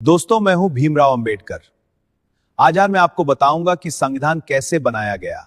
दोस्तों, मैं हूं भीमराव अंबेडकर। आज मैं आपको बताऊंगा कि संविधान कैसे बनाया गया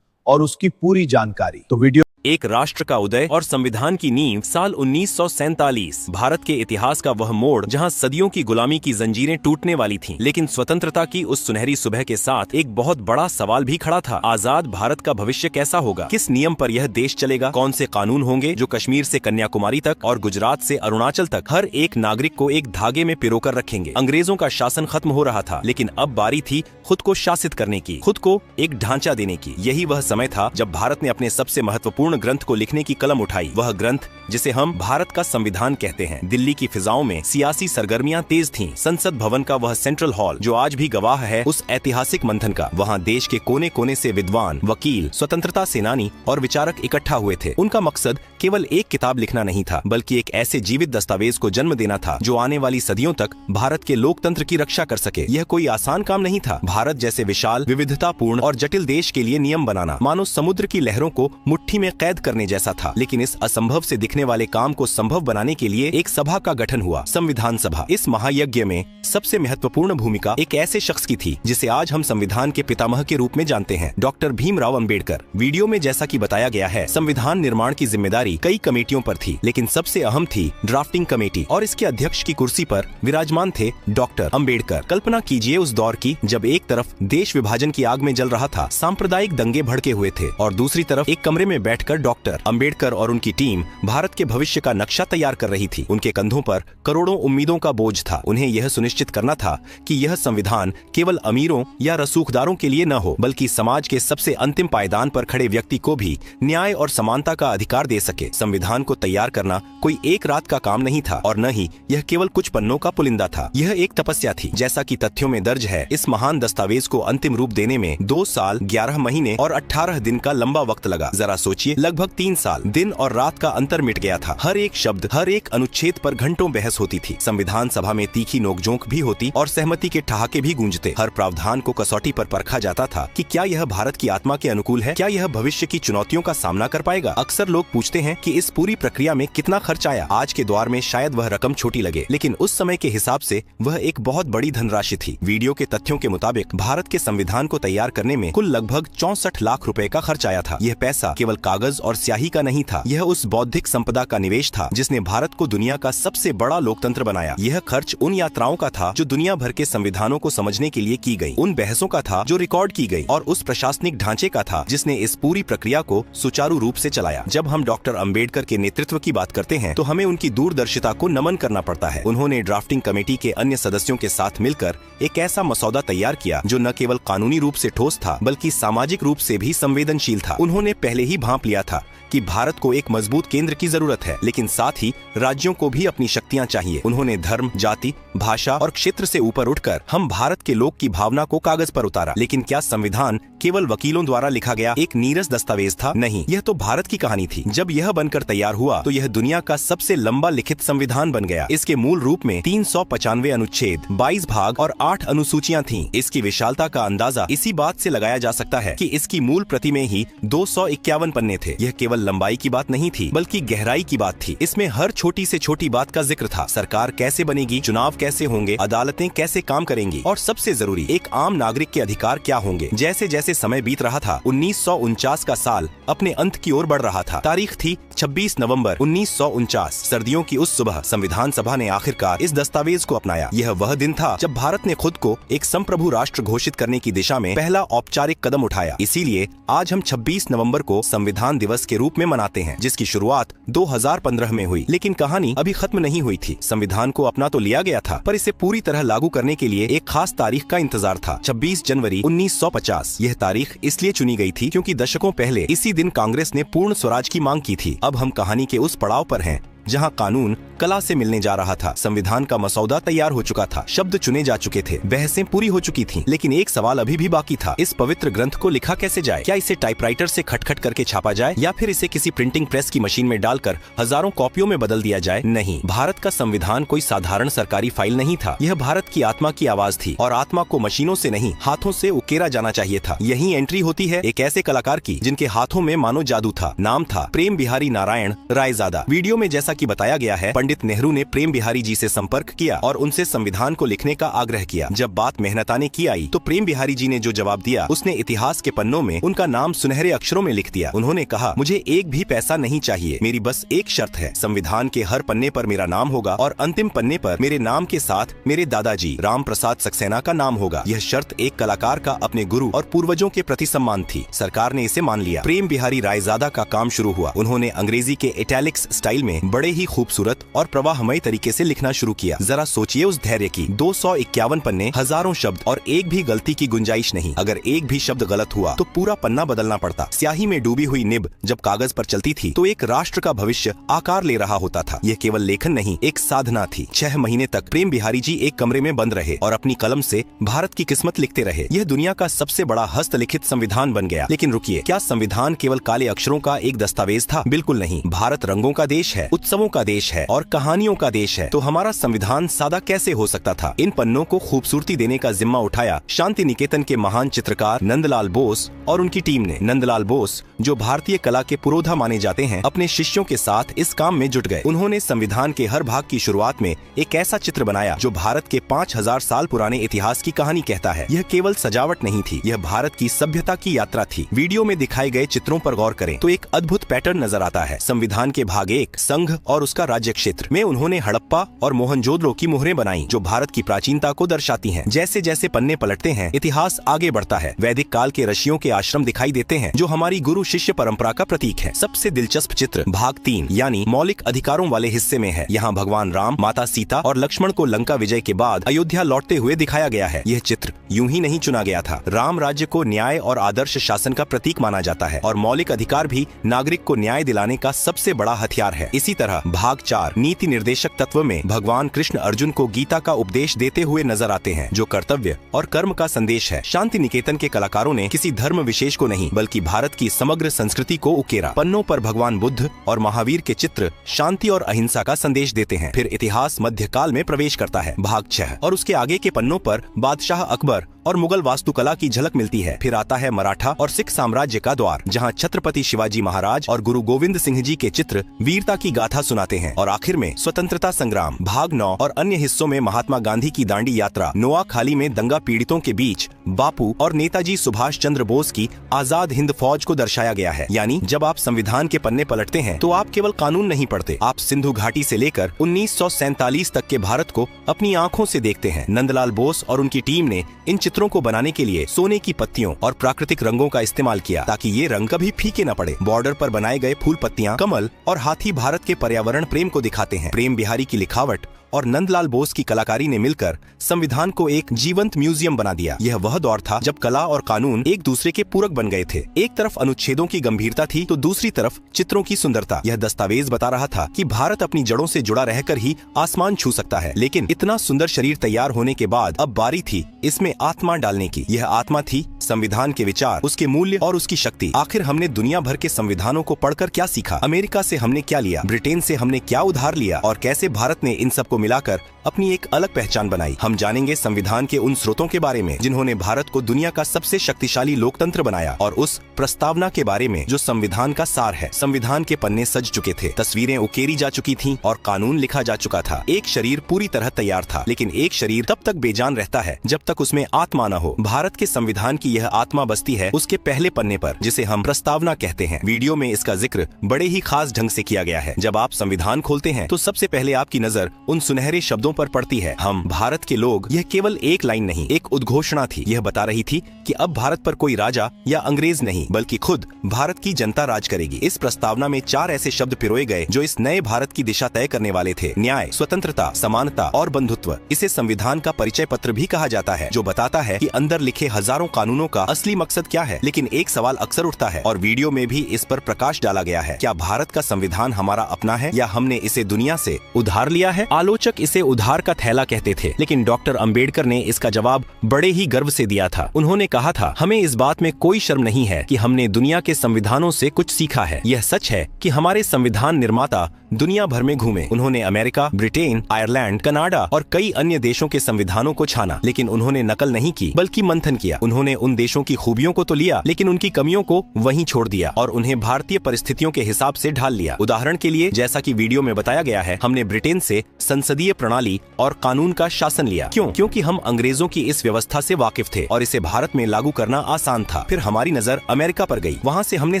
और उसकी पूरी जानकारी। तो वीडियो एक राष्ट्र का उदय और संविधान की नींव साल 1947। भारत के इतिहास का वह मोड़ जहां सदियों की गुलामी की जंजीरें टूटने वाली थीं, लेकिन स्वतंत्रता की उस सुनहरी सुबह के साथ एक बहुत बड़ा सवाल भी खड़ा था। आजाद भारत का भविष्य कैसा होगा? किस नियम पर यह देश चलेगा? कौन से कानून होंगे जो कश्मीर से कन्याकुमारी तक और गुजरात से अरुणाचल तक हर एक नागरिक को एक धागे में पिरोकर रखेंगे? अंग्रेजों का शासन खत्म हो रहा था, लेकिन अब बारी थी खुद को शासित करने की, खुद को एक ढांचा देने की। यही वह समय था जब भारत ने अपने सबसे महत्वपूर्ण ग्रंथ को लिखने की कलम उठाई। वह ग्रंथ जिसे हम भारत का संविधान कहते हैं। दिल्ली की फिजाओं में सियासी सरगर्मियां तेज थीं। संसद भवन का वह सेंट्रल हॉल जो आज भी गवाह है उस ऐतिहासिक मंथन का। वहां देश के कोने कोने से विद्वान, वकील, स्वतंत्रता सेनानी और विचारक इकट्ठा हुए थे। उनका मकसद केवल एक किताब लिखना नहीं था, बल्कि एक ऐसे जीवित दस्तावेज को जन्म देना था जो आने वाली सदियों तक भारत के लोकतंत्र की रक्षा कर सके। यह कोई आसान काम नहीं था। भारत जैसे विशाल, विविधतापूर्ण और जटिल देश के लिए नियम बनाना मानो समुद्र की लहरों को मुट्ठी में कैद करने जैसा था। लेकिन इस असंभव से दिखने वाले काम को संभव बनाने के लिए एक सभा का गठन हुआ, संविधान सभा। इस महायज्ञ में सबसे महत्वपूर्ण भूमिका एक ऐसे शख्स की थी जिसे आज हम संविधान के पितामह के रूप में जानते हैं, डॉक्टर भीमराव अंबेडकर। वीडियो में जैसा कि बताया गया है, संविधान निर्माण की जिम्मेदारी कई कमेटियों पर थी, लेकिन सबसे अहम थी ड्राफ्टिंग कमेटी और इसके अध्यक्ष की कुर्सी पर विराजमान थे डॉक्टर अंबेडकर। कल्पना कीजिए उस दौर की जब एक तरफ देश विभाजन की आग में जल रहा था, सांप्रदायिक दंगे भड़के हुए थे, और दूसरी तरफ एक कमरे में बैठकर डॉक्टर अंबेडकर और उनकी टीम भारत के भविष्य का नक्शा तैयार कर रही थी। उनके कंधों पर करोड़ों उम्मीदों का बोझ था। उन्हें यह सुनिश्चित करना था कि यह संविधान केवल अमीरों या रसूखदारों के लिए न हो, बल्कि समाज के सबसे अंतिम पायदान पर खड़े व्यक्ति को भी न्याय और समानता का अधिकार दे सके। संविधान को तैयार करना कोई एक रात का काम नहीं था, और न ही यह केवल कुछ पन्नों का पुलिंदा था। यह एक तपस्या थी। जैसा कि तथ्यों में दर्ज है, इस महान दस्तावेज को अंतिम रूप देने में 2 साल 11 महीने और 18 दिन का लंबा वक्त लगा। जरा सोचिए, लगभग 3 साल। दिन और रात का अंतर मिट गया था। हर एक शब्द, हर एक अनुच्छेद पर घंटों बहस होती थी। संविधान सभा में तीखी नोकझोंक भी होती और सहमति के ठहाके भी गूंजते। हर प्रावधान को कसौटी पर परखा जाता था कि क्या यह भारत की आत्मा के अनुकूल है, क्या यह भविष्य की चुनौतियों का सामना कर पाएगा। अक्सर लोग पूछते हैं कि इस पूरी प्रक्रिया में कितना खर्च आया। आज के दौर में शायद वह रकम छोटी लगे, लेकिन उस समय के हिसाब से वह एक बहुत बड़ी धनराशि थी। वीडियो के तथ्यों के मुताबिक भारत के संविधान को तैयार करने में कुल लगभग 64 लाख रुपए का खर्च आया था। यह पैसा केवल कागज और स्याही का नहीं था, यह उस बौद्धिक संपदा का निवेश था जिसने भारत को दुनिया का सबसे बड़ा लोकतंत्र बनाया। यह खर्च उन यात्राओं का था जो दुनिया भर के संविधानों को समझने के लिए की गई, उन बहसों का था जो रिकॉर्ड की गई, और उस प्रशासनिक ढांचे का था जिसने इस पूरी प्रक्रिया को सुचारू रूप से चलाया। जब हम डॉक्टर अंबेडकर के नेतृत्व की बात करते हैं तो हमें उनकी दूरदर्शिता को नमन करना पड़ता है। उन्होंने ड्राफ्टिंग कमेटी के अन्य सदस्यों के साथ मिलकर एक ऐसा मसौदा तैयार किया जो न केवल कानूनी रूप से ठोस था, बल्कि सामाजिक रूप से भी संवेदनशील था। उन्होंने पहले ही भांप लिया था कि भारत को एक मजबूत केंद्र की जरूरत है, लेकिन साथ ही राज्यों को भी अपनी शक्तियां चाहिए। उन्होंने धर्म, जाति, भाषा और क्षेत्र से ऊपर उठकर हम भारत के लोग की भावना को कागज पर उतारा। लेकिन क्या संविधान केवल वकीलों द्वारा लिखा गया एक नीरस दस्तावेज था? नहीं, यह तो भारत की कहानी थी। जब यह बनकर तैयार हुआ तो यह दुनिया का सबसे लंबा लिखित संविधान बन गया। इसके मूल रूप में 395 अनुच्छेद, 22 भाग और 8 अनुसूचियां थीं। इसकी विशालता का अंदाजा इसी बात से लगाया जा सकता है कि इसकी मूल प्रति में ही 251 पन्ने थे। यह केवल लंबाई की बात नहीं थी, बल्कि गहराई की बात थी। इसमें हर छोटी से छोटी बात का जिक्र था। सरकार कैसे बनेगी, चुनाव कैसे होंगे, अदालतें कैसे काम करेंगी, और सबसे जरूरी, एक आम नागरिक के अधिकार क्या होंगे। जैसे जैसे समय बीत रहा था, 1949 का साल अपने अंत की ओर बढ़ रहा था। तारीख थी 26 नवंबर 1949। सर्दियों की उस सुबह संविधान सभा ने आखिरकार इस दस्तावेज को अपनाया। यह वह दिन था जब भारत ने खुद को एक संप्रभु राष्ट्र घोषित करने की दिशा में पहला औपचारिक कदम उठाया। इसीलिए आज हम 26 नवंबर को संविधान दिवस के रूप में मनाते हैं, जिसकी शुरुआत 2015 में हुई। लेकिन कहानी अभी खत्म नहीं हुई थी। संविधान को अपना तो लिया गया था, पर इसे पूरी तरह लागू करने के लिए एक खास तारीख का इंतजार था, 26 जनवरी 1950। यह तारीख इसलिए चुनी गई थी क्योंकि दशकों पहले इसी दिन कांग्रेस ने पूर्ण स्वराज की मांग की थी। अब हम कहानी के उस पड़ाव पर हैं जहां कानून कला से मिलने जा रहा था। संविधान का मसौदा तैयार हो चुका था, शब्द चुने जा चुके थे, बहसें पूरी हो चुकी थीं, लेकिन एक सवाल अभी भी बाकी था। इस पवित्र ग्रंथ को लिखा कैसे जाए? क्या इसे टाइपराइटर से खटखट करके छापा जाए, या फिर इसे किसी प्रिंटिंग प्रेस की मशीन में डालकर हजारों कॉपियों में बदल दिया जाए? नहीं, भारत का संविधान कोई साधारण सरकारी फाइल नहीं था। यह भारत की आत्मा की आवाज थी, और आत्मा को मशीनों से नहीं, हाथों से उकेरा जाना चाहिए था। यही एंट्री होती है एक ऐसे कलाकार की जिनके हाथों में मानो जादू था। नाम था प्रेम बिहारी नारायण रायजादा। वीडियो में जैसा जैसा कि बताया गया है, पंडित नेहरू ने प्रेम बिहारी जी से संपर्क किया और उनसे संविधान को लिखने का आग्रह किया। जब बात मेहनताने की आई तो प्रेम बिहारी जी ने जो जवाब दिया, उसने इतिहास के पन्नों में उनका नाम सुनहरे अक्षरों में लिख दिया। उन्होंने कहा, मुझे एक भी पैसा नहीं चाहिए, मेरी बस एक शर्त है, संविधान के हर पन्ने पर मेरा नाम होगा और अंतिम पन्ने पर मेरे नाम के साथ मेरे दादाजी राम प्रसाद सक्सेना का नाम होगा। यह शर्त एक कलाकार का अपने गुरु और पूर्वजों के प्रति सम्मान थी। सरकार ने इसे मान लिया। प्रेम बिहारी रायजादा का काम शुरू हुआ। उन्होंने अंग्रेजी के इटैलिक्स स्टाइल में बड़े ही खूबसूरत और प्रवाहमय तरीके से लिखना शुरू किया। जरा सोचिए उस धैर्य की। 251 पन्ने, हजारों शब्द और एक भी गलती की गुंजाइश नहीं। अगर एक भी शब्द गलत हुआ तो पूरा पन्ना बदलना पड़ता। स्याही में डूबी हुई निब जब कागज पर चलती थी तो एक राष्ट्र का भविष्य आकार ले रहा होता था। यह केवल लेखन नहीं, एक साधना थी। 6 महीने तक प्रेम बिहारी जी एक कमरे में बंद रहे और अपनी कलम से भारत की किस्मत लिखते रहे। यह दुनिया का सबसे बड़ा हस्तलिखित संविधान बन गया। लेकिन रुकिए, क्या संविधान केवल काले अक्षरों का एक दस्तावेज था? बिल्कुल नहीं। भारत रंगों का देश है, उत्सवों का देश है और कहानियों का देश है। तो हमारा संविधान सादा कैसे हो सकता था? इन पन्नों को खूबसूरती देने का जिम्मा उठाया शांति निकेतन के महान चित्रकार नंदलाल बोस और उनकी टीम ने। नंदलाल बोस, जो भारतीय कला के पुरोधा माने जाते हैं, अपने शिष्यों के साथ इस काम में जुट गए। उन्होंने संविधान के हर भाग की शुरुआत में एक ऐसा चित्र बनाया जो भारत के 5000 साल पुराने इतिहास की कहानी कहता है। यह केवल सजावट नहीं थी, यह भारत की सभ्यता की यात्रा थी। वीडियो में दिखाए गए चित्रों पर गौर करें तो एक अद्भुत पैटर्न नजर आता है। संविधान के भाग 1, संघ और उसका राज्य क्षेत्र में उन्होंने हड़प्पा और मोहनजोदड़ो की मुहरें बनाई जो भारत की प्राचीनता को दर्शाती हैं। जैसे जैसे पन्ने पलटते हैं, इतिहास आगे बढ़ता है। वैदिक काल के ऋषियों के आश्रम दिखाई देते हैं जो हमारी गुरु शिष्य परंपरा का प्रतीक है। सबसे दिलचस्प चित्र भाग 3 यानी मौलिक अधिकारों वाले हिस्से में है। यहाँ भगवान राम, माता सीता और लक्ष्मण को लंका विजय के बाद अयोध्या लौटते हुए दिखाया गया है। यह चित्र यूं ही नहीं चुना गया था। राम राज्य को न्याय और आदर्श शासन का प्रतीक माना जाता है और मौलिक अधिकार भी नागरिक को न्याय दिलाने का सबसे बड़ा हथियार है। इसी तरह भाग 4 नीति निर्देशक तत्व में भगवान कृष्ण अर्जुन को गीता का उपदेश देते हुए नजर आते हैं जो कर्तव्य और कर्म का संदेश है। शांति निकेतन के कलाकारों ने किसी धर्म विशेष को नहीं बल्कि भारत की समग्र संस्कृति को उकेरा। पन्नों पर भगवान बुद्ध और महावीर के चित्र शांति और अहिंसा का संदेश देते हैं। फिर इतिहास मध्यकाल में प्रवेश करता है। भाग 6 और उसके आगे के पन्नों पर बादशाह अकबर और मुगल वास्तुकला की झलक मिलती है। फिर आता है मराठा और सिख साम्राज्य का द्वार जहां छत्रपति शिवाजी महाराज और गुरु गोविंद सिंह जी के चित्र वीरता की गाथा सुनाते हैं। और आखिर में स्वतंत्रता संग्राम। भाग 9 और अन्य हिस्सों में महात्मा गांधी की दांडी यात्रा, नोआखाली में दंगा पीड़ितों के बीच बापू और नेताजी सुभाष चंद्र बोस की आजाद हिंद फौज को दर्शाया गया है। यानी जब आप संविधान के पन्ने पलटते हैं तो आप केवल कानून नहीं पढ़ते, आप सिंधु घाटी से लेकर 1947 तक के भारत को अपनी आंखों से देखते हैं। नंदलाल बोस और उनकी टीम ने इन चित्रों को बनाने के लिए सोने की पत्तियों और प्राकृतिक रंगों का इस्तेमाल किया ताकि ये रंग कभी फीके न पड़े। बॉर्डर पर बनाए गए फूल पत्तियां, कमल और हाथी भारत के पर्यावरण प्रेम को दिखाते हैं। प्रेम बिहारी की लिखावट और नंदलाल बोस की कलाकारी ने मिलकर संविधान को एक जीवंत म्यूजियम बना दिया। यह वह दौर था जब कला और कानून एक दूसरे के पूरक बन गए थे। एक तरफ अनुच्छेदों की गंभीरता थी तो दूसरी तरफ चित्रों की सुंदरता। यह दस्तावेज बता रहा था कि भारत अपनी जड़ों से जुड़ा रहकर ही आसमान छू सकता है। लेकिन इतना सुंदर शरीर तैयार होने के बाद अब बारी थी इसमें आत्मा डालने की। यह आत्मा थी संविधान के विचार, उसके मूल्य और उसकी शक्ति। आखिर हमने दुनिया भर के संविधानों को पढ़कर क्या सीखा? अमेरिका से हमने क्या लिया? ब्रिटेन से हमने क्या उधार लिया? और कैसे भारत ने इन सबको मिलाकर अपनी एक अलग पहचान बनाई? हम जानेंगे संविधान के उन स्रोतों के बारे में जिन्होंने भारत को दुनिया का सबसे शक्तिशाली लोकतंत्र बनाया और उस प्रस्तावना के बारे में जो संविधान का सार है। संविधान के पन्ने सज चुके थे, तस्वीरें उकेरी जा चुकी थीं और कानून लिखा जा चुका था। एक शरीर पूरी तरह तैयार था, लेकिन एक शरीर तब तक बेजान रहता है जब तक उसमें आत्मा न हो। भारत के संविधान की यह आत्मा बसती है उसके पहले पन्ने पर, जिसे हम प्रस्तावना कहते हैं। वीडियो में इसका जिक्र बड़े ही खास ढंग से किया गया है। जब आप संविधान खोलते हैं तो सबसे पहले आपकी नजर उन सुनहरे शब्दों पर पड़ती है, हम भारत के लोग। यह केवल एक लाइन नहीं, एक उद्घोषणा थी। यह बता रही थी कि अब भारत पर कोई राजा या अंग्रेज नहीं बल्कि खुद भारत की जनता राज करेगी। इस प्रस्तावना में 4 ऐसे शब्द पिरोए गए जो इस नए भारत की दिशा तय करने वाले थे: न्याय, स्वतंत्रता, समानता और बंधुत्व। इसे संविधान का परिचय पत्र भी कहा जाता है, जो बताता है कि अंदर लिखे हजारों कानूनों का असली मकसद क्या है। लेकिन एक सवाल अक्सर उठता है और वीडियो में भी इस पर प्रकाश डाला गया है, क्या भारत का संविधान हमारा अपना है या हमने इसे दुनिया से उधार लिया है? आलोचक इसे उधार का थैला कहते थे, लेकिन डॉक्टर अंबेडकर ने इसका जवाब बड़े ही गर्व से दिया था। उन्होंने कहा था, हमें इस बात में कोई शर्म नहीं है कि हमने दुनिया के संविधानों से कुछ सीखा है। यह सच है कि हमारे संविधान निर्माता दुनिया भर में घूमे। उन्होंने अमेरिका, ब्रिटेन, आयरलैंड, कनाडा और कई अन्य देशों के संविधानों को छाना, लेकिन उन्होंने नकल नहीं की बल्कि मंथन किया। उन्होंने उन देशों की खूबियों को तो लिया, लेकिन उनकी कमियों को वहीं छोड़ दिया और उन्हें भारतीय परिस्थितियों के हिसाब से ढाल लिया। उदाहरण के लिए, जैसा कि वीडियो में बताया गया है, हमने ब्रिटेन से संसदीय प्रणाली और कानून का शासन लिया। क्यों? क्योंकि हम अंग्रेजों की इस व्यवस्था से वाकिफ थे और इसे भारत में लागू करना आसान था। फिर हमारी नजर अमेरिका पर गई। वहाँ से हमने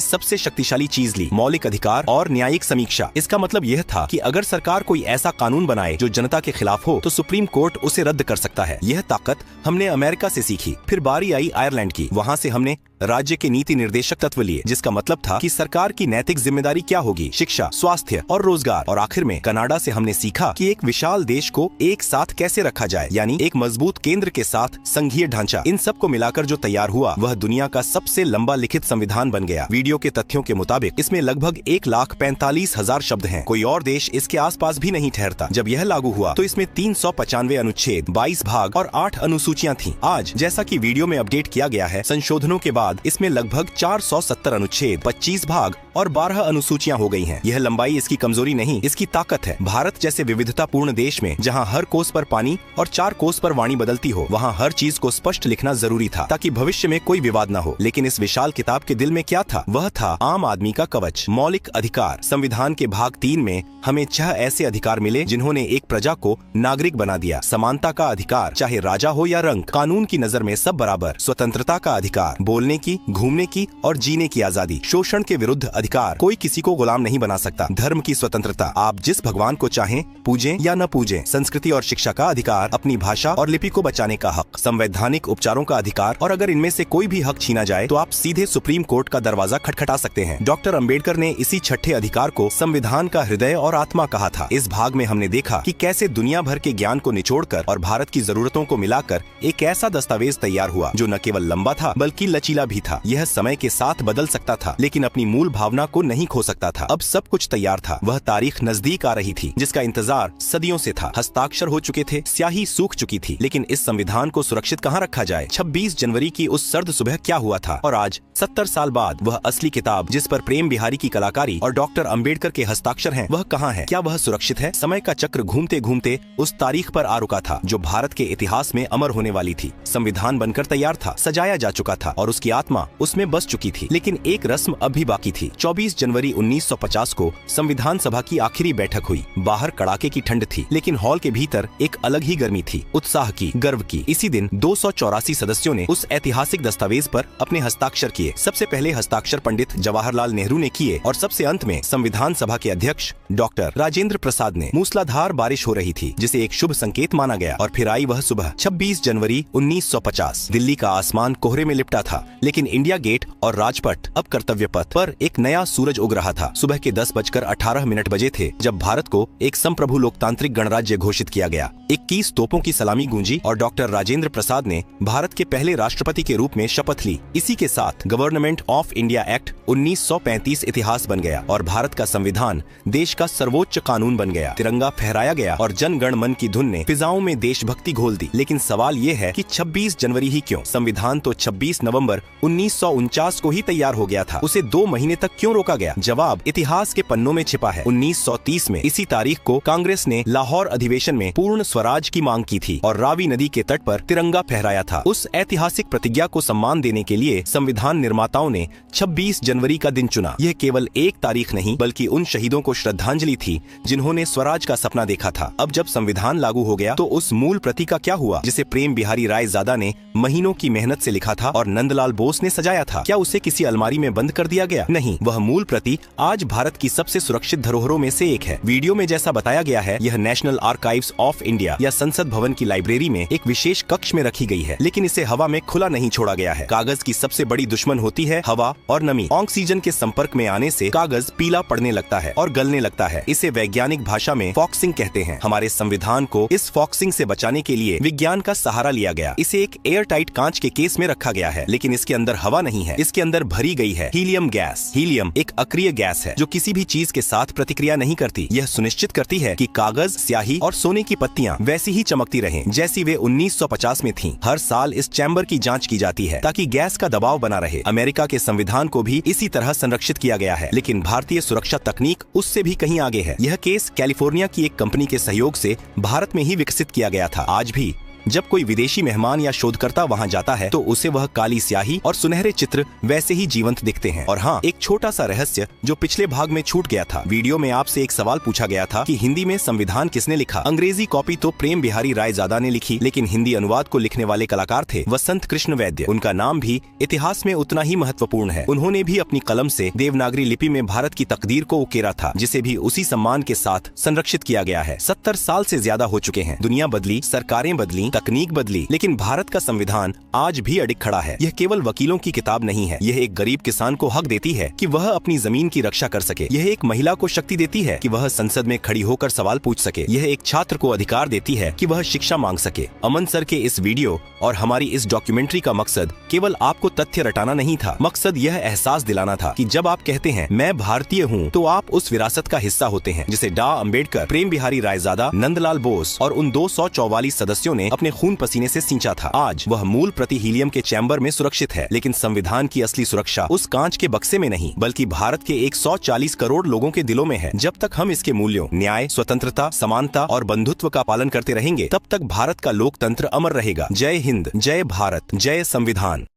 सबसे शक्तिशाली चीज ली, मौलिक अधिकार और न्यायिक समीक्षा। इसका मतलब यह था कि अगर सरकार कोई ऐसा कानून बनाए जो जनता के खिलाफ हो, तो सुप्रीम कोर्ट उसे रद्द कर सकता है। यह ताकत हमने अमेरिका से सीखी। फिर बारी आई आयरलैंड की। वहाँ से हमने राज्य के नीति निर्देशक तत्व लिए, जिसका मतलब था कि सरकार की नैतिक जिम्मेदारी क्या होगी, शिक्षा, स्वास्थ्य और रोजगार। और आखिर में कनाडा से हमने सीखा कि एक विशाल देश को एक साथ कैसे रखा जाए, यानी एक मजबूत केंद्र के साथ संघीय ढांचा। इन सब को मिलाकर जो तैयार हुआ, वह दुनिया का सबसे लंबा लिखित संविधान बन गया। वीडियो के तथ्यों के मुताबिक इसमें लगभग 1,45,000 शब्द हैं। कोई और देश इसके आसपास भी नहीं ठहरता। जब यह लागू हुआ तो इसमें 395 अनुच्छेद, 22 भाग और 8 अनुसूचियां थीं। आज, जैसा कि वीडियो में अपडेट किया गया है, संशोधनों के बाद इसमें लगभग 470 अनुच्छेद, 25 भाग और 12 अनुसूचियां हो गई हैं। यह लंबाई इसकी कमजोरी नहीं, इसकी ताकत है। भारत जैसे विविधतापूर्ण देश में, जहां हर कोस पर पानी और 4 कोस पर वाणी बदलती हो, वहां हर चीज को स्पष्ट लिखना जरूरी था ताकि भविष्य में कोई विवाद न हो। लेकिन इस विशाल किताब के दिल में क्या था? वह था आम आदमी का कवच, मौलिक अधिकार। संविधान के भाग 3 में हमें 6 ऐसे अधिकार मिले जिन्होंने एक प्रजा को नागरिक बना दिया। समानता का अधिकार, चाहे राजा हो या रंक, कानून की नजर में सब बराबर। स्वतंत्रता का अधिकार, बोलने की, घूमने की और जीने की आजादी। शोषण के विरुद्ध अधिकार, कोई किसी को गुलाम नहीं बना सकता। धर्म की स्वतंत्रता, आप जिस भगवान को चाहें पूजें या न पूजें। संस्कृति और शिक्षा का अधिकार, अपनी भाषा और लिपि को बचाने का हक। संवैधानिक उपचारों का अधिकार, और अगर इनमें से कोई भी हक छीना जाए तो आप सीधे सुप्रीम कोर्ट का दरवाजा खटखटा सकते हैं। डॉक्टर अंबेडकर ने इसी छठे अधिकार को संविधान का हृदय और आत्मा कहा था। इस भाग में हमने देखा कि कैसे दुनिया भर के ज्ञान को निचोड़कर और भारत की जरूरतों को मिलाकर एक ऐसा दस्तावेज तैयार हुआ जो न केवल लंबा था बल्कि लचीला भी था। यह समय के साथ बदल सकता था, लेकिन अपनी मूल भावना को नहीं खो सकता था। अब सब कुछ तैयार था। वह तारीख नजदीक आ रही थी जिसका इंतजार सदियों से था। हस्ताक्षर हो चुके थे, स्याही सूख चुकी थी, लेकिन इस संविधान को सुरक्षित कहाँ रखा जाए? 26 जनवरी की उस सर्द सुबह क्या हुआ था? और आज 70 साल बाद वह असली किताब जिस पर प्रेम बिहारी की कलाकारी और डॉक्टर अंबेडकर के हस्ताक्षर हैं, वह कहाँ है? क्या वह सुरक्षित है? समय का चक्र घूमते घूमते उस तारीख पर आ रुका था जो भारत के इतिहास में अमर होने वाली थी। संविधान बनकर तैयार था, सजाया जा चुका था और उसकी आत्मा उसमें बस चुकी थी, लेकिन एक रस्म अब भी बाकी थी। 24 जनवरी 1950 को संविधान सभा की आखिरी बैठक हुई। बाहर कड़ाके की ठंड थी, लेकिन हॉल के भीतर एक अलग ही गर्मी थी, उत्साह की, गर्व की। इसी दिन 284 सदस्यों ने उस ऐतिहासिक दस्तावेज पर अपने हस्ताक्षर किए। सबसे पहले हस्ताक्षर पंडित जवाहरलाल नेहरू ने किए और सबसे अंत में संविधान सभा के अध्यक्ष डॉक्टर राजेंद्र प्रसाद ने। मूसलाधार बारिश हो रही थी, जिसे एक शुभ संकेत माना गया। और फिर आई वह सुबह, 26 जनवरी 1950। दिल्ली का आसमान कोहरे में लिपटा था, लेकिन इंडिया गेट और राजपथ, अब कर्तव्य पथ पर, एक नया सूरज उग रहा था। सुबह के 10:18 बजे थे जब भारत को एक संप्रभु लोकतांत्रिक गणराज्य घोषित किया गया। 21 तोपों की सलामी गूंजी और डॉक्टर राजेंद्र प्रसाद ने भारत के पहले राष्ट्रपति के रूप में शपथ ली। इसी के साथ गवर्नमेंट ऑफ इंडिया एक्ट 1935 इतिहास बन गया और भारत का संविधान देश का सर्वोच्च कानून बन गया। तिरंगा फहराया गया और जन गण मन की धुन ने फिजाओं में देशभक्ति घोल दी। लेकिन सवाल ये है कि 26 जनवरी ही क्यों? संविधान तो 26 नवंबर 1949 को ही तैयार हो गया था। उसे 2 महीने तक क्यों रोका गया? जवाब इतिहास के पन्नों में छिपा है। 1930 में इसी तारीख को कांग्रेस ने लाहौर अधिवेशन में पूर्ण स्वराज की मांग की थी और रावी नदी के तट पर तिरंगा फहराया था। उस ऐतिहासिक प्रतिज्ञा को सम्मान देने के लिए संविधान निर्माताओं ने 26 जनवरी का दिन चुना। यह केवल एक तारीख नहीं बल्कि उन शहीदों को श्रद्धांजलि थी जिन्होंने स्वराज का सपना देखा था। अब जब संविधान लागू हो गया तो उस मूल प्रति का क्या हुआ, जिसे प्रेम बिहारी रायजादा ने महीनों की मेहनत से लिखा था और नंदलाल बोस ने सजाया था? क्या उसे किसी अलमारी में बंद कर दिया गया? नहीं, वह मूल प्रति आज भारत की सबसे सुरक्षित धरोहरों में से एक है। वीडियो में जैसा बताया गया है, यह नेशनल आर्काइव्स ऑफ इंडिया या संसद भवन की लाइब्रेरी में एक विशेष कक्ष में रखी गई है, लेकिन इसे हवा में खुला नहीं छोड़ा गया है। कागज की सबसे बड़ी दुश्मन होती है हवा और नमी। ऑक्सीजन के संपर्क में आने से कागज पीला पड़ने लगता है और गलने लगता है। इसे वैज्ञानिक भाषा में फॉक्सिंग कहते हैं। हमारे संविधान को इस फॉक्सिंग से बचाने के लिए विज्ञान का सहारा लिया गया। इसे एक एयर टाइट कांच के केस में रखा गया है, लेकिन इसके अंदर हवा नहीं है, इसके अंदर भरी गई है हीलियम गैस। हीलियम एक अक्रिय गैस है जो किसी भी चीज के साथ प्रतिक्रिया नहीं करती। यह सुनिश्चित करती है कि कागज, स्याही और सोने की पत्तियां वैसी ही चमकती रहें जैसी वे 1950 में थीं। हर साल इस चैम्बर की जांच की जाती है ताकि गैस का दबाव बना रहे। अमेरिका के संविधान को भी इसी तरह संरक्षित किया गया है, लेकिन भारतीय सुरक्षा तकनीक उससे भी कहीं आगे है। यह केस कैलिफोर्निया की एक कंपनी के सहयोग से भारत में ही विकसित किया गया था। आज भी जब कोई विदेशी मेहमान या शोधकर्ता वहां जाता है तो उसे वह काली स्याही और सुनहरे चित्र वैसे ही जीवंत दिखते हैं। और हाँ, एक छोटा सा रहस्य जो पिछले भाग में छूट गया था। वीडियो में आपसे एक सवाल पूछा गया था कि हिंदी में संविधान किसने लिखा। अंग्रेजी कॉपी तो प्रेम बिहारी रायजादा ने लिखी, लेकिन हिंदी अनुवाद को लिखने वाले कलाकार थे वसंत कृष्ण वैद्य। उनका नाम भी इतिहास में उतना ही महत्वपूर्ण है। उन्होंने भी अपनी कलम से देवनागरी लिपि में भारत की तकदीर को उकेरा था, जिसे भी उसी सम्मान के साथ संरक्षित किया गया है। 70 साल से ज्यादा हो चुके हैं। दुनिया बदली, सरकारें बदली, तकनीक बदली, लेकिन भारत का संविधान आज भी अडिग खड़ा है। यह केवल वकीलों की किताब नहीं है। यह एक गरीब किसान को हक देती है कि वह अपनी जमीन की रक्षा कर सके। यह एक महिला को शक्ति देती है कि वह संसद में खड़ी होकर सवाल पूछ सके। यह एक छात्र को अधिकार देती है कि वह शिक्षा मांग सके। अमन सर के इस वीडियो और हमारी इस डॉक्यूमेंट्री का मकसद केवल आपको तथ्य रटाना नहीं था। मकसद यह एहसास दिलाना था कि जब आप कहते हैं मैं भारतीय हूँ, तो आप उस विरासत का हिस्सा होते हैं जिसे डॉ. अंबेडकर, प्रेम बिहारी रायजादा, नंदलाल बोस और उन 244 सदस्यों ने अपने खून पसीने से सींचा था। आज वह मूल प्रति हीलियम के चैम्बर में सुरक्षित है, लेकिन संविधान की असली सुरक्षा उस कांच के बक्से में नहीं, बल्कि भारत के 140 करोड़ लोगों के दिलों में है। जब तक हम इसके मूल्यों, न्याय, स्वतंत्रता, समानता और बंधुत्व का पालन करते रहेंगे, तब तक भारत का लोकतंत्र अमर रहेगा। जय हिंद, जय भारत, जय संविधान।